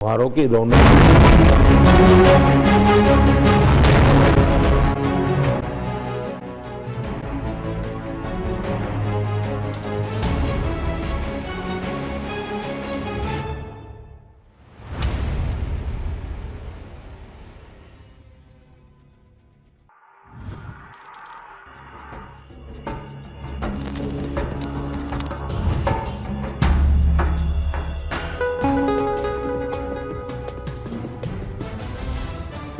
त्योहारों की रौनक।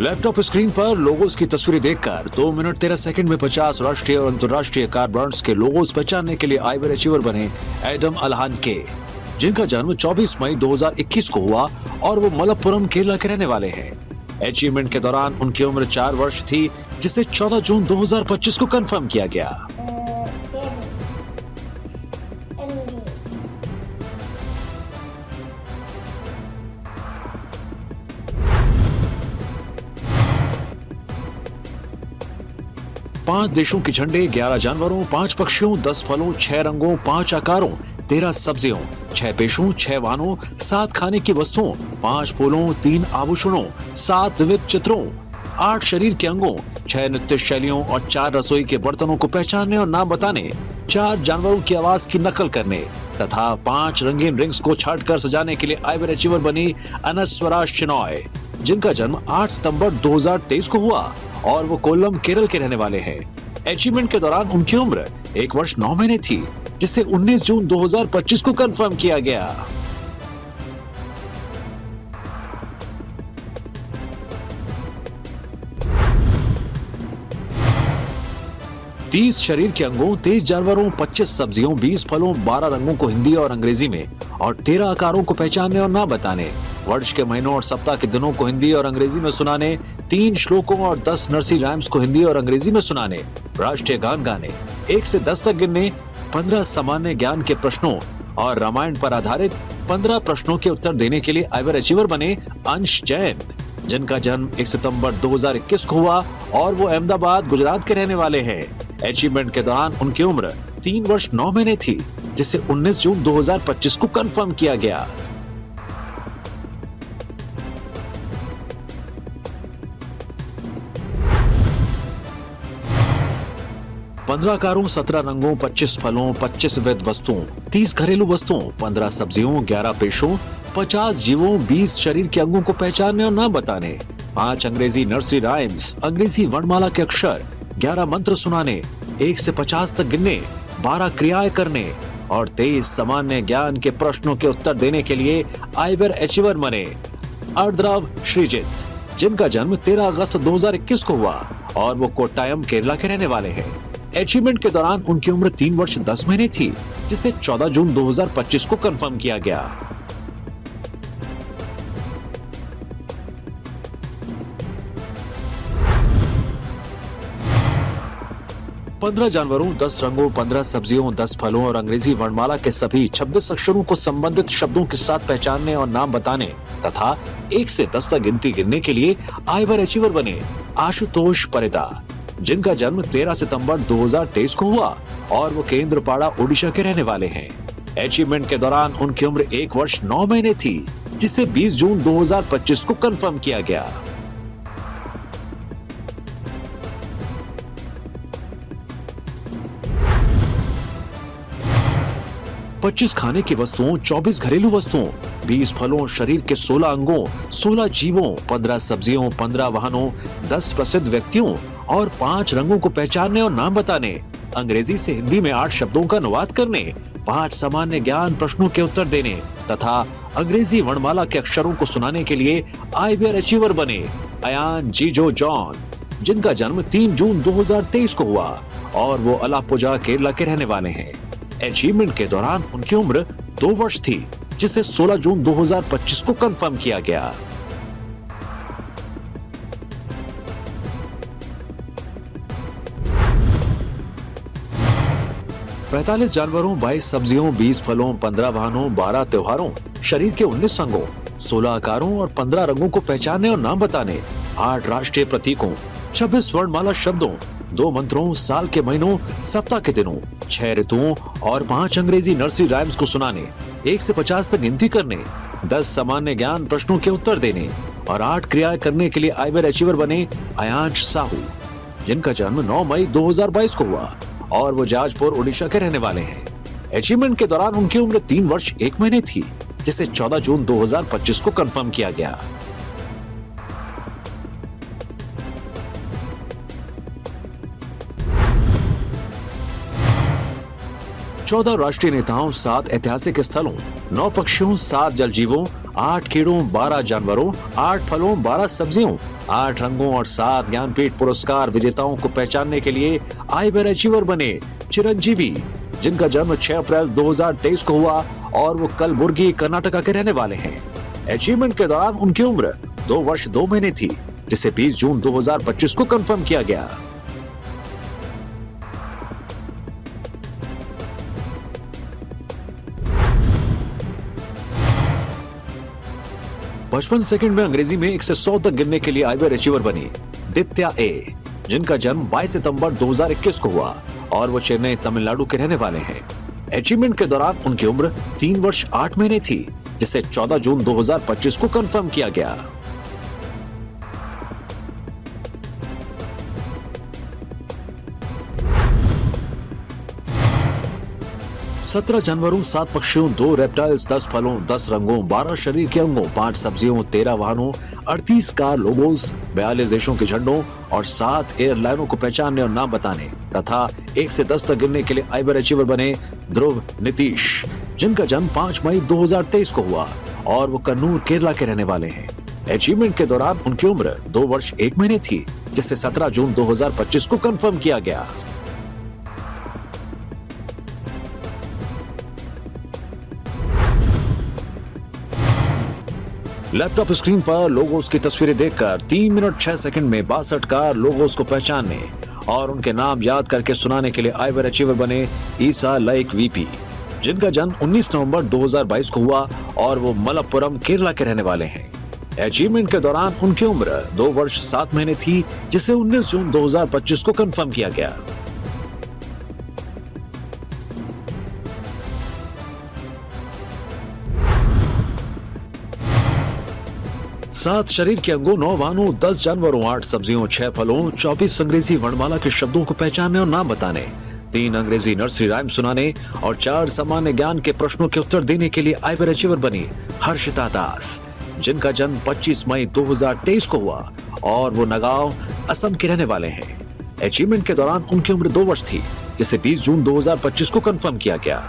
Laptop screen पर लोगोस की तस्वीरें देखकर 2 मिनट 13 सेकंड में 50 राष्ट्रीय और अंतर्राष्ट्रीय कार ब्रांड्स के लोगोस पहचानने के लिए आइवर अचीवर बने एडम अल्हान के, जिनका जन्म 24 मई 2021 को हुआ और वो मलप्पुरम केरला के रहने वाले हैं। अचीवमेंट के दौरान उनकी उम्र 4 वर्ष थी, जिसे 14 जून 2025 को कंफर्म किया गया। पांच देशों के झंडे, 11 जानवरों, 5 पक्षियों, 10 फलों, 6 रंगों, 5 आकारों, 13 सब्जियों, 6 पेशों, 6 वाहनों, 7 खाने की वस्तुओं, 5 फूलों, 3 आभूषणों, 7 विविध चित्रों, 8 शरीर के अंगों, 6 नृत्य शैलियों और 4 रसोई के बर्तनों को पहचानने और नाम बताने, 4 जानवरों की आवाज की नकल करने तथा 5 रंगीन रिंग्स को छांटकर सजाने के लिए आइवर अचीवर बनी अनस्वरा शेनॉय, जिनका जन्म 8 सितंबर 2023 को हुआ और वो कोल्लम केरल के रहने वाले हैं। अचीवमेंट के दौरान उनकी उम्र 1 वर्ष 9 महीने थी, जिसे 19 जून 2025 को कंफर्म किया गया। तीस शरीर के अंगों, 23 जानवरों, 25 सब्जियों, 20 फलों, 12 रंगों को हिंदी और अंग्रेजी में और 13 आकारों को पहचानने और नाम बताने, वर्ष के महीनों और सप्ताह के दिनों को हिंदी और अंग्रेजी में सुनाने, 3 श्लोकों और 10 नरसी राइम्स को हिंदी और अंग्रेजी में सुनाने, राष्ट्रीय गान गाने, 1 से 10 तक गिनने, 15 सामान्य ज्ञान के प्रश्नों और रामायण पर आधारित 15 प्रश्नों के उत्तर देने के लिए आइवर अचीवर बने अंश जैन, जिनका जन्म 1 सितंबर 2021 को हुआ और वो अहमदाबाद, गुजरात के रहने वाले हैं। अचीवमेंट के दौरान उनकी उम्र 3 वर्ष 9 महीने थी, जिसे 19 जून 2025 को कंफर्म किया गया। पंद्रह कारों, 17 रंगों, 25 फलों, 25 विविध वस्तुओं, 30 घरेलू वस्तुओं, 15 सब्जियों, 11 पेशों, 50 जीवों, 20 शरीर के अंगों को पहचानने और नाम बताने, 5 अंग्रेजी नर्सरी राइम्स, अंग्रेजी वर्णमाला के अक्षर, 11 मंत्र सुनाने, 1 से 50 तक गिनने, 12 क्रियाएं करने और 23 सामान्य ज्ञान के प्रश्नों के उत्तर देने के लिए आइवर अचीवर बने अर्द्रव श्रीजित, जिनका जन्म 13 अगस्त 2021 को हुआ और वो कोट्टायम, केरला के रहने वाले हैं। अचीवमेंट के दौरान उनकी उम्र 3 वर्ष 10 महीने थी, जिसे 14 जून 2025 को कंफर्म किया गया। पंद्रह जानवरों, 10 रंगों, 15 सब्जियों, 10 फलों और अंग्रेजी वर्णमाला के सभी 26 अक्षरों को संबंधित शब्दों के साथ पहचानने और नाम बताने तथा 1 से 10 तक गिनती गिनने के लिए आइवर अचीवर बने आशुतोष परिदा, जिनका जन्म 13 सितंबर 2023 को हुआ और वो केंद्रपाड़ा, ओडिशा के रहने वाले हैं। अचीवमेंट के दौरान उनकी उम्र 1 वर्ष 9 महीने थी, जिसे 20 जून 2025 को कंफर्म किया गया। पच्चीस खाने की वस्तुओं, 24 घरेलू वस्तुओं, 20 फलों, शरीर के 16 अंगों, 16 जीवों, 15 सब्जियों, 15 वाहनों, 10 प्रसिद्ध व्यक्तियों और 5 रंगों को पहचानने और नाम बताने, अंग्रेजी से हिंदी में 8 शब्दों का अनुवाद करने, 5 सामान्य ज्ञान प्रश्नों के उत्तर देने तथा अंग्रेजी वर्णमाला के अक्षरों को सुनाने के लिए आइवर अचीवर बने अयान जीजो जॉन, जिनका जन्म 3 जून 2023 को हुआ और वो अलापुजा, केरला के रहने वाले हैं। अचीवमेंट के दौरान उनकी उम्र 2 वर्ष थी, जिसे 16 जून 2025 को कंफर्म किया गया। 45 जानवरों, 22 सब्जियों, 20 फलों, 15 वाहनों, 12 त्योहारों, शरीर के 19 अंगों, 16 आकारों और 15 रंगों को पहचानने और नाम बताने, 8 राष्ट्रीय प्रतीकों, 26 वर्णमाला शब्दों, 2 मंत्रों, साल के महीनों, सप्ताह के दिनों, 6 ऋतुओं और 5 अंग्रेजी नर्सरी राइम्स को सुनाने, 1 से 50 तक गिनती करने, 10 सामान्य ज्ञान प्रश्नों के उत्तर देने और 8 क्रियाएं करने के लिए आईबर अचीवर बने अयांश साहू, जिनका जन्म 9 मई 2022 को हुआ और वो जाजपुर उड़ीसा के रहने वाले हैं। अचीवमेंट के दौरान उनकी उम्र 3 वर्ष 1 महीने थी, जिसे 14 जून 2025 को कंफर्म किया गया। 14 राष्ट्रीय नेताओं, 7 ऐतिहासिक स्थलों, 9 पक्षियों, 7 जल जीवों, 8 कीड़ों, 12 जानवरों, 8 फलों, 12 सब्जियों, 8 रंगों और 7 ज्ञानपीठ पुरस्कार विजेताओं को पहचानने के लिए आईबर अचीवर बने चिरंजीवी, जिनका जन्म 6 अप्रैल 2023 को हुआ और वो कलबुर्गी, कर्नाटका के रहने वाले हैं। अचीवमेंट के दौरान उनकी उम्र 2 वर्ष 2 महीने थी, जिसे 20 जून 2025 को कंफर्म किया गया। 55 सेकंड में अंग्रेजी में 1 से 100 तक गिनने के लिए आईबर अचीवर बनी दित्या ए, जिनका जन्म 22 सितंबर 2021 को हुआ और वो चेन्नई, तमिलनाडु के रहने वाले हैं। अचीवमेंट के दौरान उनकी उम्र 3 वर्ष 8 महीने थी, जिसे 14 जून 2025 को कंफर्म किया गया। 17 जानवरों, 7 पक्षियों, 2 रेप्टाइल्स, 10 फलों, 10 रंगों, 12 शरीर के अंगों, 5 सब्जियों, 13 वाहनों, 38 कार लोगोस, 42 देशों के झंडों और 7 एयरलाइनों को पहचानने और नाम बताने तथा 1 से 10 तक गिनने के लिए आईबर अचीवर बने ध्रुव नीतीश, जिनका जन्म 5 मई 2023 को हुआ और वो कन्नूर, केरला के रहने वाले हैं। अचीवमेंट के दौरान उनकी उम्र 2 वर्ष 1 महीने थी, जिसे 17 जून 2025 को कंफर्म किया गया। लैपटॉप स्क्रीन पर लोगोस की तस्वीरें देखकर 3 मिनट 6 सेकंड में 62 कार लोगोस को पहचानने और उनके नाम याद करके सुनाने के लिए आईबर अचीवर बने ईसा लाइक वीपी, जिनका जन्म 19 नवंबर 2022 को हुआ और वो मलप्पुरम, केरला के रहने वाले हैं। अचीवमेंट के दौरान उनकी उम्र 2 वर्ष 7 महीने थी, जिसे 19 जून 2025 को कंफर्म किया गया। 7 शरीर के अंगों, 9 वाहनों, 10 जानवरों, 8 सब्जियों, 6 फलों, 24 अंग्रेजी वर्णमाला के शब्दों को पहचानने और नाम बताने, 3 अंग्रेजी नर्सरी राइम सुनाने और 4 सामान्य ज्ञान के प्रश्नों के उत्तर देने के लिए आईबर अचीवर बनी हर्षिता दास, जिनका जन्म 25 मई 2023 को हुआ और वो नगांव, असम के रहने वाले हैं। अचीवमेंट के दौरान उनकी उम्र 2 वर्ष थी, जिसे 20 जून 2025 को कंफर्म किया गया।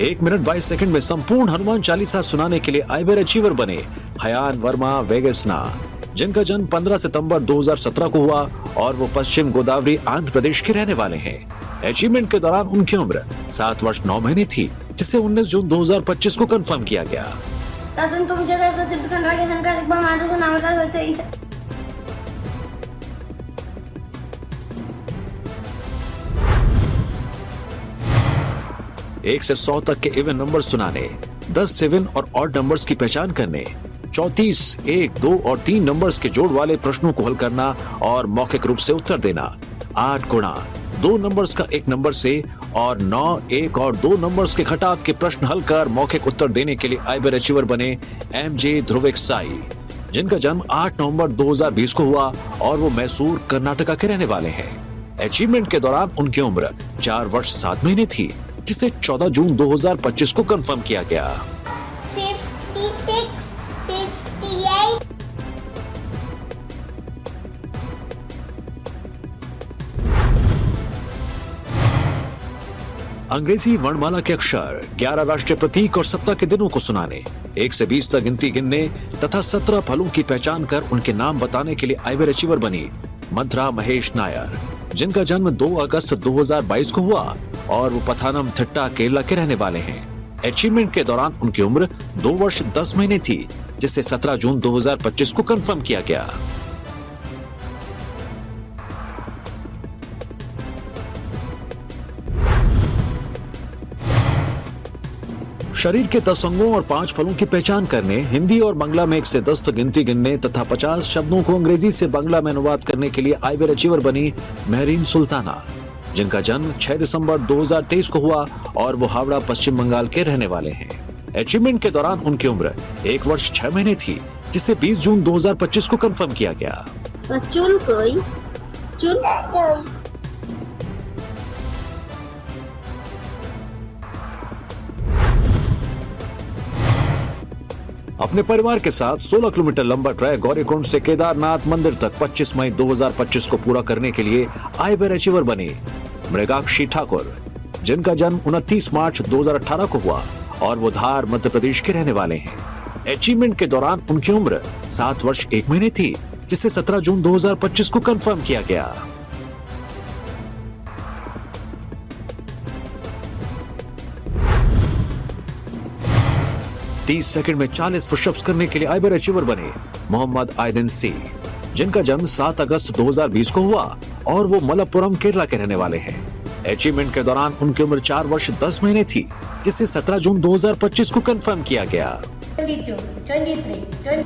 1 मिनट 22 सेकंड में संपूर्ण हनुमान चालीसा सुनाने के लिए आईबर अचीवर बने हयान वर्मा वेगेसना, जिनका जन्म 15 सितंबर 2017 को हुआ और वो पश्चिम गोदावरी, आंध्र प्रदेश के रहने वाले हैं। अचीवमेंट के दौरान उनकी उम्र 7 वर्ष 9 महीने थी, जिसे 19 जून 2025 को कंफर्म किया गया। एक से 100 तक के इवन नंबर सुनाने, 10 7 और ऑड नंबर्स की पहचान करने, 34 1 2 और 3 नंबर्स के जोड़ वाले प्रश्नों को हल करना और मौखिक रूप से उत्तर देना, 8 गुणा 2 नंबर्स का 1 नंबर से और 9 1 और 2 नंबर्स के घटाव के प्रश्न हल कर मौखिक उत्तर देने के लिए आईबर अचीवर बने एमजे ध्रुविक साई, जिनका जन्म 8 नवंबर 2020 को हुआ और वो मैसूर, कर्नाटका के रहने वाले हैं। अचीवमेंट के दौरान उनकी उम्र 4 वर्ष 7 महीने थी, जिसे 14 जून 2025 को कंफर्म किया गया। 56, 58 अंग्रेजी वर्णमाला के अक्षर, 11 राष्ट्रीय प्रतीक और सप्ताह के दिनों को सुनाने, 1 से 20 तक गिनती गिनने तथा 17 फलों की पहचान कर उनके नाम बताने के लिए आईबर अचीवर बनी मंत्रा महेश नायर, जिनका जन्म 2 अगस्त 2022 को हुआ और वो पथानम थिट्टा, केरला के रहने वाले हैं। अचीवमेंट के दौरान उनकी उम्र 2 वर्ष 10 महीने थी, जिसे 17 जून 2025 को कंफर्म किया गया। शरीर के 10 अंगों और 5 फलों की पहचान करने, हिंदी और बांग्ला में 1 से 10 तक गिनती गिनने तथा 50 शब्दों को अंग्रेजी से बांग्ला में अनुवाद करने के लिए आइबर अचीवर बनी महरीन सुल्ताना, जिनका जन्म 6 दिसंबर 2023 को हुआ और वो हावड़ा पश्चिम बंगाल के रहने वाले हैं। अचीवमेंट के दौरान उनकी उम्र 1 वर्ष 6 महीने थी, जिसे 20 जून 2025 को कंफर्म किया गया। चुल कोई चुल अपने परिवार के साथ 16 किलोमीटर लंबा ट्रैक गौरीकुंड से केदारनाथ मंदिर तक 25 मई 2025 को पूरा करने के लिए आइबर अचीवर बनी मृगाक्षी ठाकुर, जिनका जन्म 29 मार्च 2018 को हुआ और वो धार मध्य प्रदेश के रहने वाले हैं। अचीवमेंट के दौरान उनकी उम्र 7 वर्ष 1 महीने थी, जिसे 17 जून 2025 को कंफर्म किया गया। तीस सेकंड में 40 पुशअप्स करने के लिए आइबर अचीवर बने मोहम्मद आयदिन सी, जिनका जन्म 7 अगस्त 2020 को हुआ और वो मलप्पुरम केरला के रहने वाले हैं। अचीवमेंट के दौरान उनकी उम्र 4 वर्ष 10 महीने थी, जिसे 17 जून 2025 को कंफर्म किया गया। 22 23 20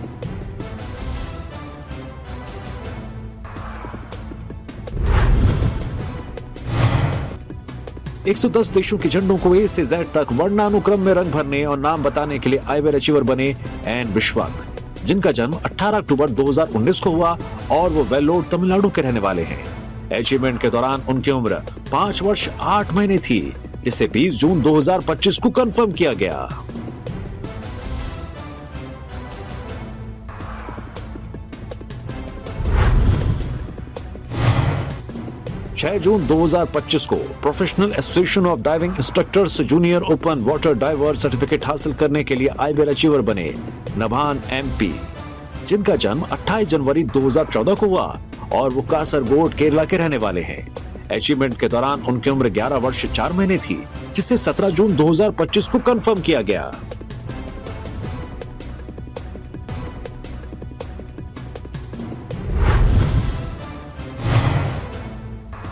110 देशों के झंडों को ए से जेड तक वर्णानुक्रम में रंग भरने और नाम बताने के लिए आइबर अचीवर बने एन विश्वक, जिनका जन्म 18 अक्टूबर 2019 को हुआ और वो वेल्लोर तमिलनाडु के रहने वाले हैं। अचीवमेंट के दौरान उनकी उम्र 5 वर्ष 8 महीने थी, जिसे 20 जून 2025 को कंफर्म किया गया। छह जून 2025 को professional association of diving instructors junior open water diver certificate हासिल करने के लिए आइबर अचीवर बने नभान एमपी, जिनका जन्म 28 जनवरी 2014 को हुआ और वो कासरगोड केरला के रहने वाले हैं। अचीवमेंट के दौरान उनकी उम्र 11 वर्ष 4 महीने थी, जिसे 17 जून 2025 को कंफर्म किया गया।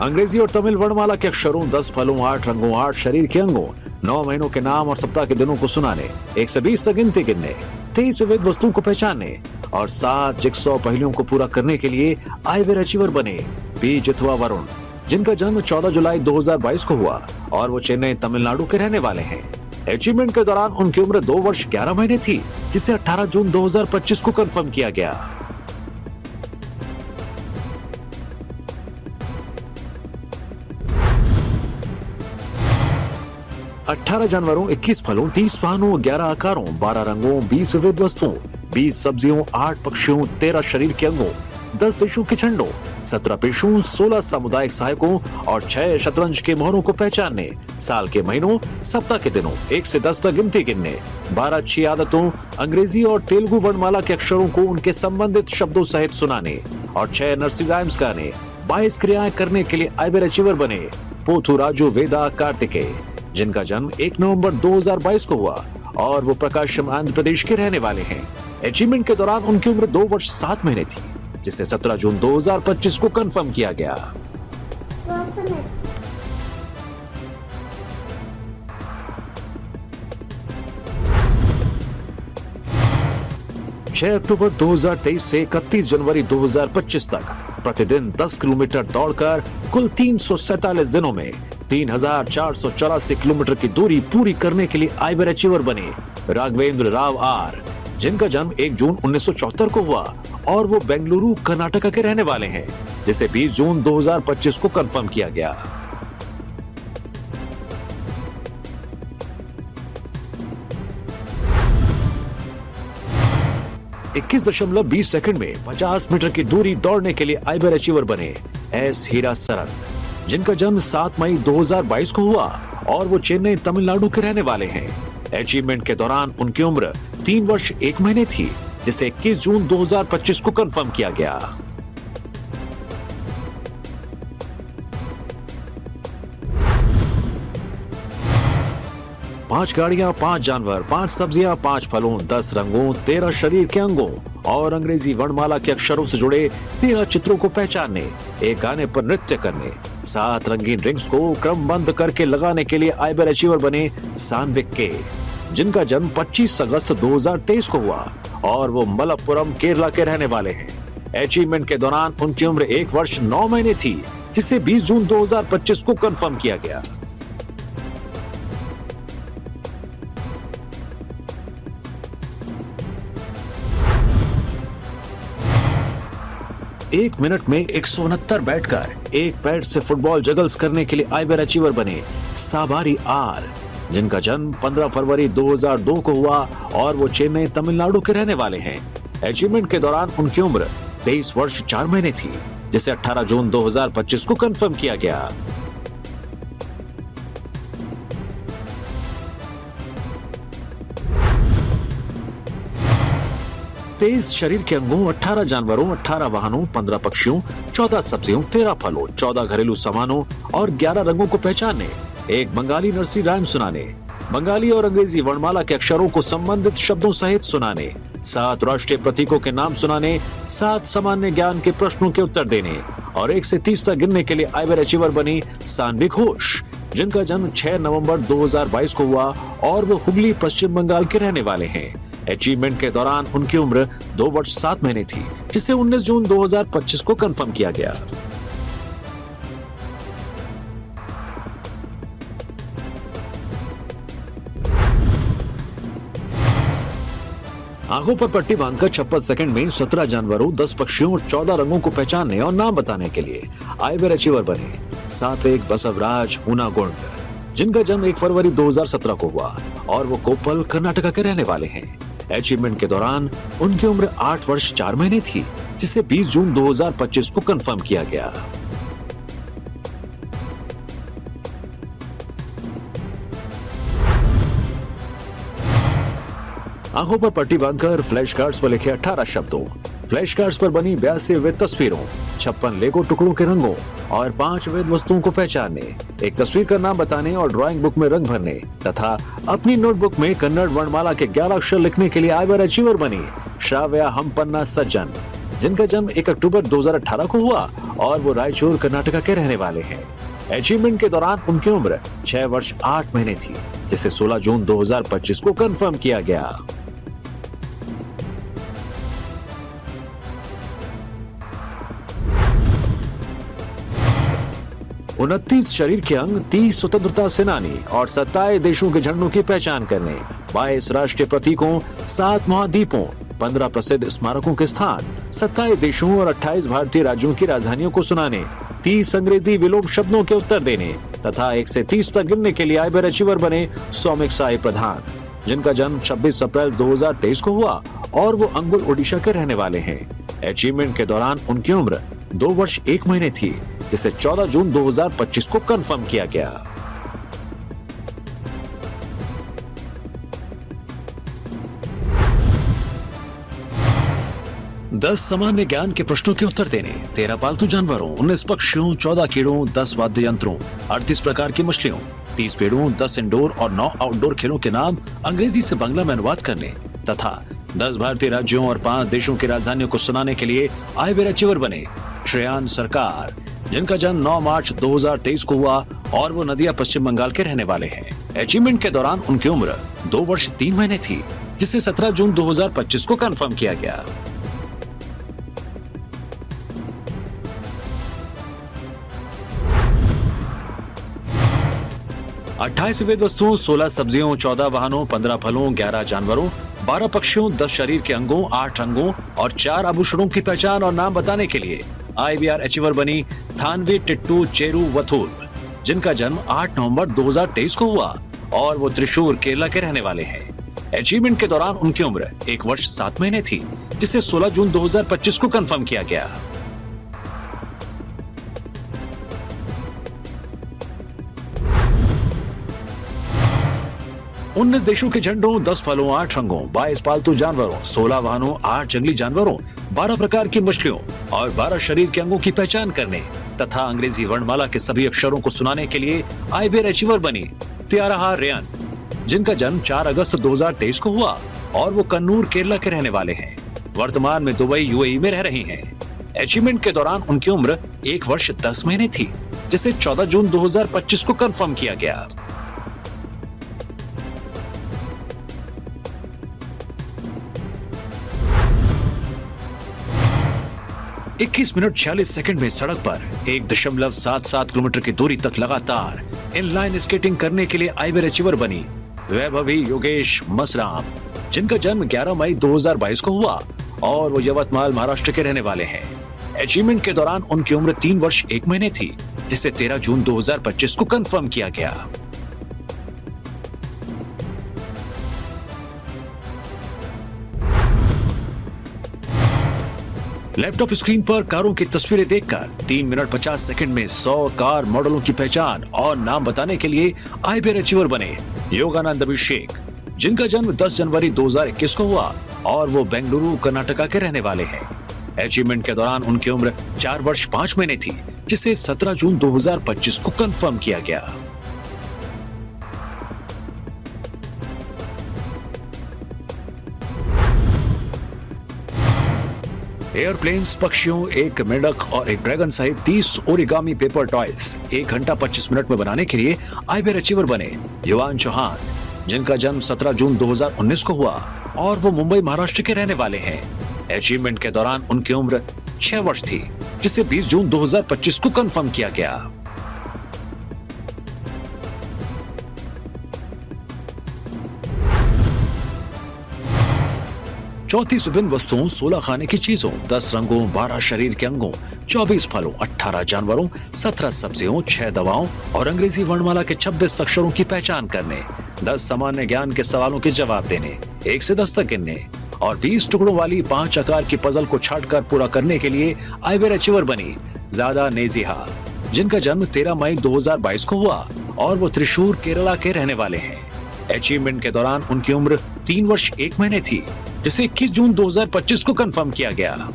अंग्रेजी और तमिल वर्णमाला के अक्षरों, 10 फलों, 8 रंगों, 8 शरीर के अंगों, 9 महीनों के नाम और सप्ताह के दिनों को सुनाने, 1 से 20 तक गिनती गिनने, 23 विविध वस्तुओं को पहचानने और 7 जिगसॉ पहलुओं को पूरा करने के लिए आइबर अचीवर बने पी जितवा वरुण, जिनका जन्म 14 जुलाई 2022 को हुआ और वो चेन्नई तमिलनाडु के रहने वाले हैं। अचीवमेंट के दौरान उनकी उम्र 2 वर्ष 11 महीने थी, जिसे 18 जून 2025 को कंफर्म किया गया। 18 जानवरों, 21 फलों, 30 वाहनों, 11 आकारों, 12 रंगों, 20 विविध वस्तुओं, 20 सब्जियों, 8 पक्षियों, 13 शरीर के अंगों, 10 देशों के झंडों, 17 पेशों, 16 सामुदायिक सहायकों और 6 शतरंज के मोहरों को पहचानने, साल के महीनों, सप्ताह के दिनों, 1 से 10 तक गिनती गिनने, 12 अच्छी आदतों, अंग्रेजी और तेलुगु वर्णमाला के अक्षरों को उनके संबंधित शब्दों सहित सुनाने और 6 नर्सरी राइम्स गाने, 22 क्रियाएं करने के लिए आइबर अचीवर बने पोथु राजू वेदा कार्तिकेय, जिनका जन्म 1 नवंबर 2022 को हुआ और वो प्रकाशम आंध्र प्रदेश के रहने वाले हैं। अचीवमेंट के दौरान उनकी उम्र 2 वर्ष 7 महीने थी, जिसे 17 जून 2025 को कंफर्म किया गया। छह अक्टूबर 2023 से 31 जनवरी 2025 तक प्रतिदिन 10 किलोमीटर दौड़कर कुल 347 दिनों में 3484 किलोमीटर की दूरी पूरी करने के लिए आइबर अचीवर बने राघवेंद्र राव आर, जिनका जन्म 1 जून 1974 को हुआ और वो बेंगलुरु कर्नाटक के रहने वाले हैं, जिसे 20 जून 2025 को कंफर्म किया गया। इक्कीस 21.20 सेकंड में 50 मीटर की दूरी दौड़ने के लिए आइबर अचीवर बने एस हीरा सरन, जिनका जन्म 7 मई 2022 को हुआ और वो चेन्नई तमिलनाडु के रहने वाले हैं। अचीवमेंट के दौरान उनकी उम्र 3 वर्ष 1 महीने थी, जिसे 21 जून 2025 को कंफर्म किया गया। पांच गाड़ियां, 5 जानवर, 5 सब्जियां, 5 फलों, 10 रंगों, 13 शरीर के अंगों और अंग्रेजी वर्णमाला के अक्षरों से जुड़े 13 चित्रों को पहचानने, एक गाने पर नृत्य करने, 7 रंगीन रिंग्स को क्रमबद्ध करके लगाने के लिए आइबर अचीवर बने सान्विक के, जिनका जन्म 25 अगस्त 2023 को हुआ और वो मलप्पुरम केरला के रहने वाले हैं। अचीवमेंट के दौरान उनकी उम्र 1 वर्ष 9 महीने थी, जिसे 20 जून 2025 को कंफर्म किया गया। एक मिनट में 169 बैठकर एक पैड से फुटबॉल जगल्स करने के लिए आइबर अचीवर बने साबारी आर, जिनका जन्म 15 फरवरी 2002 को हुआ और वो चेन्नई तमिलनाडु के रहने वाले हैं। अचीवमेंट के दौरान उनकी उम्र 23 वर्ष 4 महीने थी, जिसे 18 जून 2025 को कंफर्म किया गया। तेईस शरीर के अंगों, 18 जानवरों, 18 वाहनों, 15 पक्षियों, 14 सब्जियों, 13 फलों, 14 घरेलू सामानों और 11 रंगों को पहचानने, एक बंगाली नर्सरी राइम सुनाने, बंगाली और अंग्रेजी वर्णमाला के अक्षरों को संबंधित शब्दों सहित सुनाने, 7 राष्ट्रीय प्रतीकों के नाम सुनाने, 7 सामान्य ज्ञान के प्रश्नों के उत्तर देने और 1 से 30 तक गिनने के लिए आइबर अचीवर बनी सान्वी घोष, जिनका जन्म 6 नवंबर 2022 को हुआ और वो हुगली पश्चिम बंगाल के रहने वाले हैं। अचीवमेंट के दौरान उनकी उम्र 2 वर्ष 7 महीने थी, जिसे 19 जून 2025 को कंफर्म किया गया। आंखों पर पट्टी बांधकर 56 सेकंड में 17 जानवरों, 10 पक्षियों और 14 रंगों को पहचानने और नाम बताने के लिए आइबर अचीवर बने सात्विक बसवराज हुनागुंड, जिनका जन्म 1 फरवरी 2017 को हुआ और वो कोप्पल कर्नाटका के रहने वाले हैं। अचीवमेंट के दौरान उनकी उम्र 8 वर्ष 4 महीने थी, जिसे 20 जून 2025 को कंफर्म किया गया। आंखों पर पट्टी बांधकर फ्लैश कार्ड्स पर लिखे 18 शब्दों, फ्लैश कार्ड्स पर बनी 82 विविध तस्वीरों, 56 लेगो टुकड़ों के रंगों और 5 विविध वस्तुओं को पहचानने, एक तस्वीर का नाम बताने और ड्राइंग बुक में रंग भरने तथा अपनी नोटबुक में कन्नड़ वर्णमाला के 11 अक्षर लिखने के लिए आइबर अचीवर बनी श्राव्या हम्पन्ना सज्जन, जिनका जन्म 1 अक्टूबर 2018 को हुआ और वो रायचूर कर्नाटका के रहने वाले हैं। अचीवमेंट के दौरान उनकी उम्र 6 वर्ष 8 महीने थी, जिसे 16 जून 2025 को कंफर्म किया गया। उनतीस शरीर के अंग, 30 स्वतंत्रता सेनानी और 27 देशों के झंडों की पहचान करने, 22 राष्ट्रीय प्रतीकों, 7 महाद्वीपों, 15 प्रसिद्ध स्मारकों के स्थान, 27 देशों और 28 भारतीय राज्यों की राजधानियों को सुनाने, 30 अंग्रेजी विलोप शब्दों के उत्तर देने तथा 1 से 30 तक गिनने के लिए आइबर अचीवर बने सौमिक साई प्रधान, जिनका जन्म 26 अप्रैल 2023 को हुआ और वो अंगुल ओडिशा के रहने वाले हैं। अचीवमेंट के दौरान उनकी उम्र 2 वर्ष 1 महीने थी, जिसे 14 जून 2025 को कंफर्म किया गया। दस सामान्य ज्ञान के प्रश्नों के उत्तर देने, 13 पालतू जानवरों, 19 पक्षियों, 14 कीड़ों, 10 वाद्य यंत्रों, 38 प्रकार की मछलियों, 30 पेड़ों, 10 इंडोर और 9 आउटडोर खेलों के नाम अंग्रेजी से बांग्ला में अनुवाद करने तथा 10 भारतीय राज्यों और 5 देशों की राजधानियों को सुनाने के लिए आइबर अचीवर बने श्रेयान सरकार, जिनका जन्म 9 मार्च 2023 को हुआ और वो नदिया पश्चिम बंगाल के रहने वाले हैं। अचीवमेंट के दौरान उनकी उम्र 2 वर्ष 3 महीने थी, जिसे 17 जून 2025 को कंफर्म किया गया। अट्ठाईस विविध वस्तुओं, 16 सब्जियों, 14 वाहनों, 15 फलों, 11 जानवरों, 12 पक्षियों, 10 शरीर के अंगों, 8 रंगों और 4 आभूषणों की पहचान और नाम बताने के लिए आईबीआर अचीवर बनी थानवी टिट्टू चेरू वथुर, जिनका जन्म 8 नवंबर 2023 को हुआ और वो त्रिशूर केरला के रहने वाले हैं। अचीवमेंट के दौरान उनकी उम्र 1 वर्ष 7 महीने थी, जिसे 16 जून 2025 को कंफर्म किया गया। उन्नीस देशों के झंडों, 10 फलों, 8 रंगों, 22 पालतू जानवरों, 16 वाहनों, 8 जंगली जानवरों, 12 प्रकार की मछलियों और 12 शरीर के अंगों की पहचान करने तथा अंग्रेजी वर्णमाला के सभी अक्षरों को सुनाने के लिए आइबर अचीवर बनी त्याराहा रेयन, जिनका जन्म 4 अगस्त 2023 को हुआ और वो कन्नूर केरला के रहने वाले हैं। वर्तमान में दुबई यूएई में रह रही हैं। अचीवमेंट के दौरान उनकी उम्र 1 वर्ष 10 महीने थी, जिसे 14 जून 2025 को कंफर्म किया गया। 21 मिनट 46 सेकंड में सड़क पर 1.77 किलोमीटर की दूरी तक लगातार इनलाइन स्केटिंग करने के लिए आईबीए अचीवर बनी वैभवी योगेश मसराम, जिनका जन्म 11 मई 2022 को हुआ और वो यवतमाल महाराष्ट्र के रहने वाले हैं। अचीवमेंट के दौरान उनकी उम्र 3 वर्ष 1 महीने थी, जिसे 13 जून 2025 को कंफर्म किया गया। लैपटॉप स्क्रीन पर कारों की तस्वीरें देखकर 3 मिनट 50 सेकंड में 100 कार मॉडलों की पहचान और नाम बताने के लिए आईबीए अचीवर बने योगानंद अभिषेक, जिनका जन्म 10 जनवरी 2021 को हुआ और वो बेंगलुरु कर्नाटका के रहने वाले हैं। अचीवमेंट के दौरान उनकी उम्र 4 वर्ष 5 महीने थी, जिसे 17 जून 2025 को कंफर्म किया गया। एयरप्लेन्स, पक्षियों, एक मेंढक और एक ड्रैगन सहित 30 ओरिगामी पेपर टॉयज 1 घंटा 25 मिनट में बनाने के लिए आईबीए अचीवर बने युवान चौहान, जिनका जन्म 17 जून 2019 को हुआ और वो मुंबई महाराष्ट्र के रहने वाले हैं। अचीवमेंट के दौरान उनकी उम्र 6 वर्ष थी, जिसे 20 जून 2025 को कंफर्म किया गया। चौंतीस विभिन्न वस्तुओं, 16 खाने की चीजों, 10 रंगों, 12 शरीर के अंगों, 24 फलों, 18 जानवरों, 17 सब्जियों, 6 दवाओं और अंग्रेजी वर्णमाला के 26 अक्षरों की पहचान करने, 10 सामान्य ज्ञान के सवालों के जवाब देने, 1 से 10 तक गिनने और 20 टुकड़ों वाली 5 आकार की पजल को छांटकर पूरा करने के लिए आईबीए अचीवर बनी ज़ादा नेजिहा, जिनका जन्म 13 मई 2022 को हुआ और वो त्रिशूर केरला के रहने वाले हैं। अचीवमेंट के दौरान उनकी उम्र 3 वर्ष 1 महीने थी, जिसे 21 जून 2025 को कंफर्म किया गया।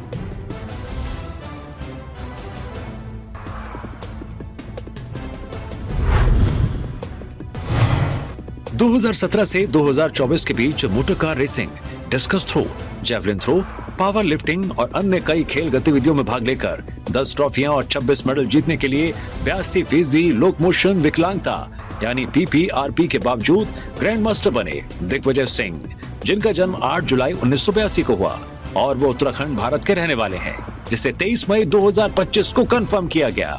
– 2017 से 2024 के बीच motor car racing, discus throw, javelin throw, power lifting और अन्य कई खेल गतिविधियों में भाग लेकर 10 ट्रॉफियां और 26 मेडल जीतने के लिए 82% लोकमोशन विकलांगता यानी PPRP के बावजूद ग्रैंड मास्टर बने दिग्विजय सिंह, जिनका जन्म 8 जुलाई 1982 को हुआ और वो उत्तराखंड भारत के रहने वाले हैं, जिसे 23 मई 2025 को कंफर्म किया गया।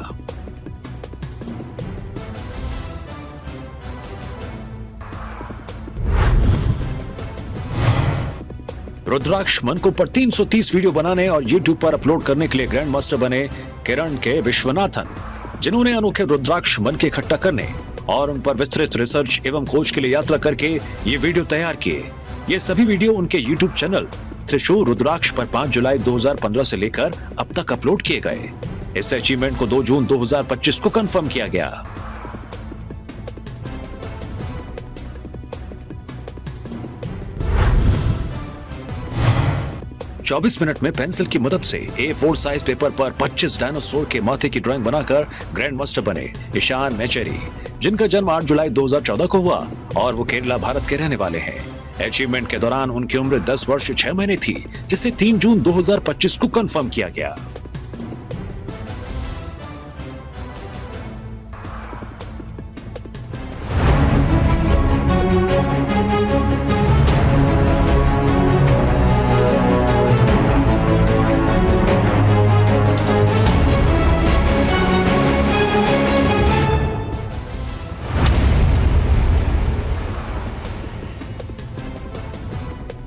रुद्राक्ष मनको पर 330 वीडियो बनाने और YouTube पर अपलोड करने के लिए ग्रैंड मास्टर बने किरण के विश्वनाथन, जिन्होंने अनोखे रुद्राक्ष मन के इकट्ठा करने और उन पर विस्तृत रिसर्च एवं खोज के लिए यात्रा करके ये वीडियो तैयार किए। ये सभी वीडियो उनके YouTube चैनल त्रिशूल रुद्राक्ष पर 5 जुलाई 2015 से लेकर अब तक अपलोड किए गए। इस अचीवमेंट को 2 जून 2025 को कंफर्म किया गया। चौबीस मिनट में पेंसिल की मदद से A4 साइज पेपर पर 25 डायनासोर के माथे की ड्राइंग बनाकर ग्रैंड मास्टर बने ईशान मेचेरी, जिनका जन्म 8 जुलाई 2014 को हुआ और वो केरला भारत के रहने वाले हैं। अचीवमेंट के दौरान उनकी उम्र 10 वर्ष 6 महीने थी, जिसे 3 जून 2025 को कंफर्म किया गया।